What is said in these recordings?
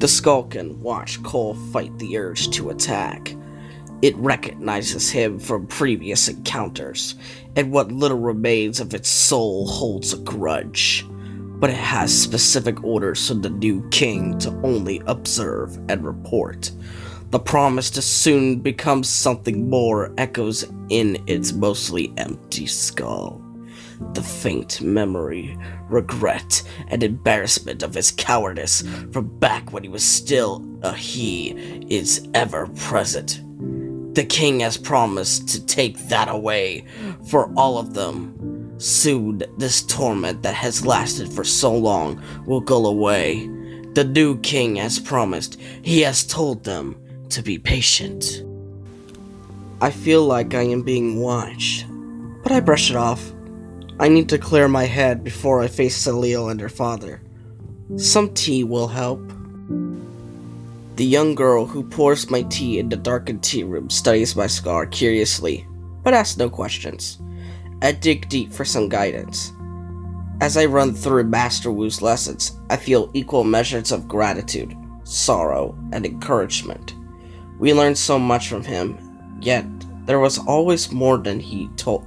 The skull can watch Cole fight the urge to attack. It recognizes him from previous encounters, and what little remains of its soul holds a grudge. But it has specific orders from the new king to only observe and report. The promise to soon become something more echoes in its mostly empty skull. The faint memory, regret, and embarrassment of his cowardice from back when he was still a he is ever present. The king has promised to take that away for all of them. Soon, this torment that has lasted for so long will go away. The new king has promised. He has told them to be patient. I feel like I am being watched, but I brush it off. I need to clear my head before I face Salil and her father. Some tea will help. The young girl who pours my tea in the darkened tea room studies my scar curiously, but asks no questions. I dig deep for some guidance. As I run through Master Wu's lessons, I feel equal measures of gratitude, sorrow, and encouragement. We learned so much from him, yet there was always more than he told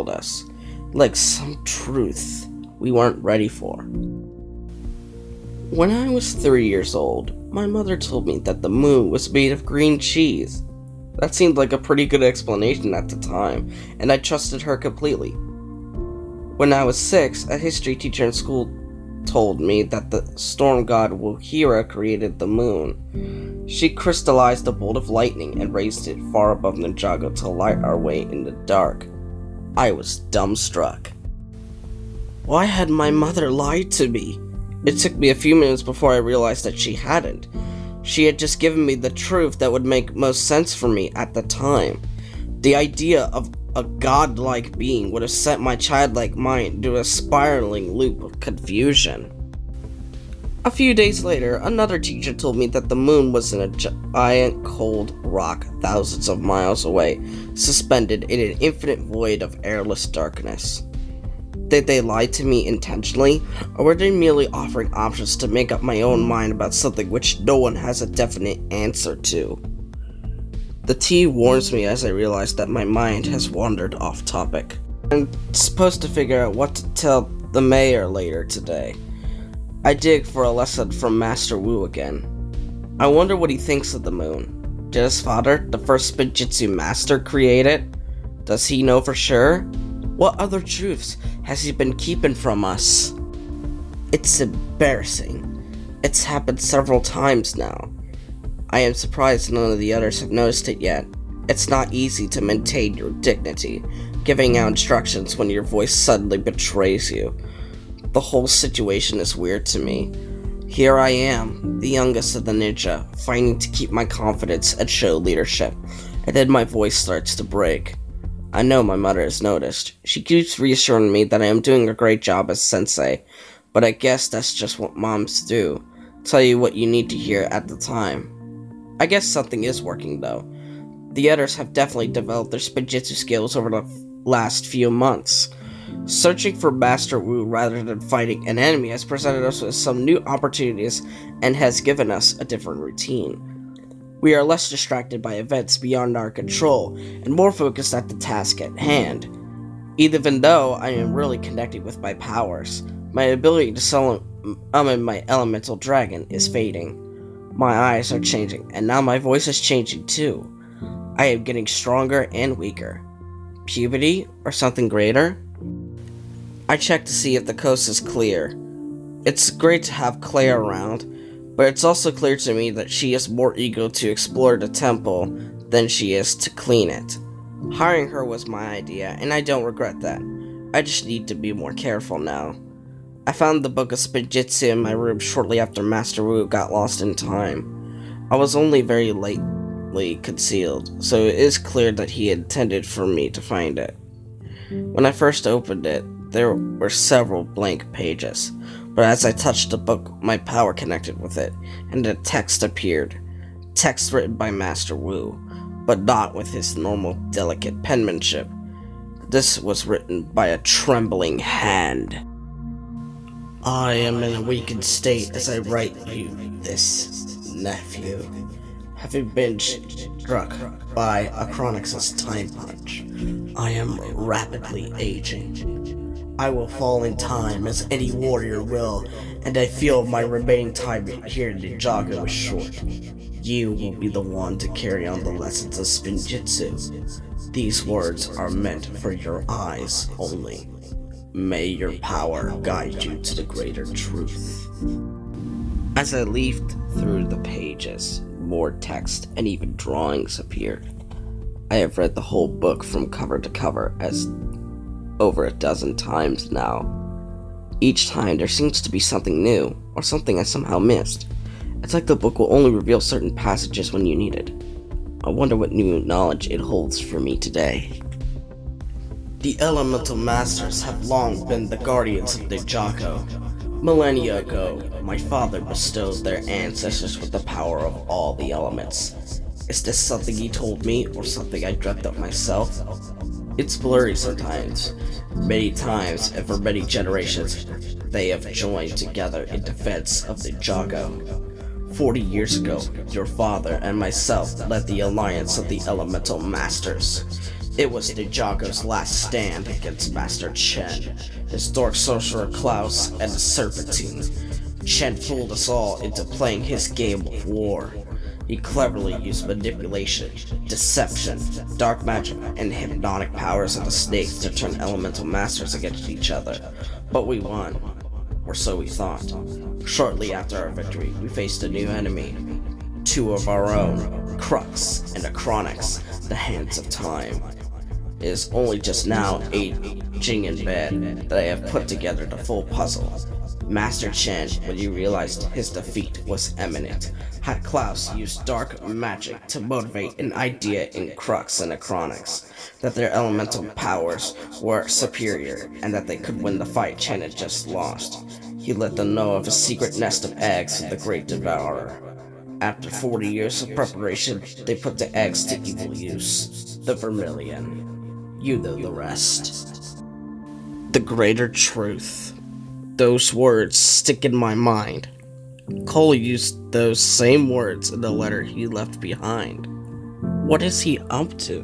us, like some truth we weren't ready for. When I was 3 years old, my mother told me that the moon was made of green cheese. That seemed like a pretty good explanation at the time, and I trusted her completely. When I was 6, a history teacher in school told me that the storm god Wuhira created the moon. She crystallized a bolt of lightning and raised it far above Ninjago to light our way in the dark. I was dumbstruck. Why had my mother lied to me? It took me a few minutes before I realized that she hadn't. She had just given me the truth that would make most sense for me at the time. The idea of a godlike being would have sent my childlike mind into a spiraling loop of confusion. A few days later, another teacher told me that the moon was in a giant cold rock thousands of miles away, suspended in an infinite void of airless darkness. Did they lie to me intentionally, or were they merely offering options to make up my own mind about something which no one has a definite answer to? The tea warns me as I realize that my mind has wandered off topic. I'm supposed to figure out what to tell the mayor later today. I dig for a lesson from Master Wu again. I wonder what he thinks of the moon. Did his father, the first Spinjitzu master, create it? Does he know for sure? What other truths has he been keeping from us? It's embarrassing. It's happened several times now. I am surprised none of the others have noticed it yet. It's not easy to maintain your dignity, giving out instructions when your voice suddenly betrays you. The whole situation is weird to me. Here I am, the youngest of the ninja, fighting to keep my confidence and show leadership, and then my voice starts to break. I know my mother has noticed. She keeps reassuring me that I am doing a great job as sensei, but I guess that's just what moms do. Tell you what you need to hear at the time. I guess something is working though. The others have definitely developed their Spinjitzu skills over the last few months. Searching for Master Wu rather than fighting an enemy has presented us with some new opportunities and has given us a different routine. We are less distracted by events beyond our control and more focused at the task at hand. Even though I am really connecting with my powers, my ability to summon my elemental dragon is fading. My eyes are changing, and now my voice is changing too. I am getting stronger and weaker. Puberty or something greater? I check to see if the coast is clear. It's great to have Claire around, but it's also clear to me that she is more eager to explore the temple than she is to clean it. Hiring her was my idea, and I don't regret that. I just need to be more careful now. I found the book of Spinjitzu in my room shortly after Master Wu got lost in time. I was only very lately concealed, so it is clear that he intended for me to find it. When I first opened it, there were several blank pages, but as I touched the book, my power connected with it, and a text appeared. Text written by Master Wu, but not with his normal delicate penmanship. This was written by a trembling hand. I am in a weakened state as I write you this nephew. Having been struck by Acronix's time punch, I am rapidly aging. I will fall in time as any warrior will, and I feel my remaining time here in Ninjago is short. You will be the one to carry on the lessons of Spinjitzu. These words are meant for your eyes only. May your power guide you to the greater truth. As I leafed through the pages, more text and even drawings appeared. I have read the whole book from cover to cover as over a dozen times now. Each time there seems to be something new, or something I somehow missed. It's like the book will only reveal certain passages when you need it. I wonder what new knowledge it holds for me today. The Elemental Masters have long been the guardians of Ninjago. Millennia ago, my father bestowed their ancestors with the power of all the elements. Is this something he told me, or something I dreamt up myself? It's blurry sometimes. Many times, and for many generations, they have joined together in defense of Ninjago. 40 years ago, your father and myself led the alliance of the Elemental Masters. It was Ninjago's last stand against Master Chen, his Dark Sorcerer Klaus, and the Serpentine. Chen fooled us all into playing his game of war. He cleverly used manipulation, deception, dark magic, and hypnotic powers of the snakes to turn Elemental Masters against each other. But we won. Or so we thought. Shortly after our victory, we faced a new enemy. Two of our own, Crux and Acronix, the Hands of Time. It is only just now, aging in bed, that I have put together the full puzzle. Master Chen, when he realized his defeat was imminent, had Klaus use dark magic to motivate an idea in Crux and Acronix, that their elemental powers were superior, and that they could win the fight Chen had just lost. He let them know of a secret nest of eggs of the Great Devourer. After 40 years of preparation, they put the eggs to evil use. The Vermilion. You know the rest. The greater truth. Those words stick in my mind. Cole used those same words in the letter he left behind. What is he up to?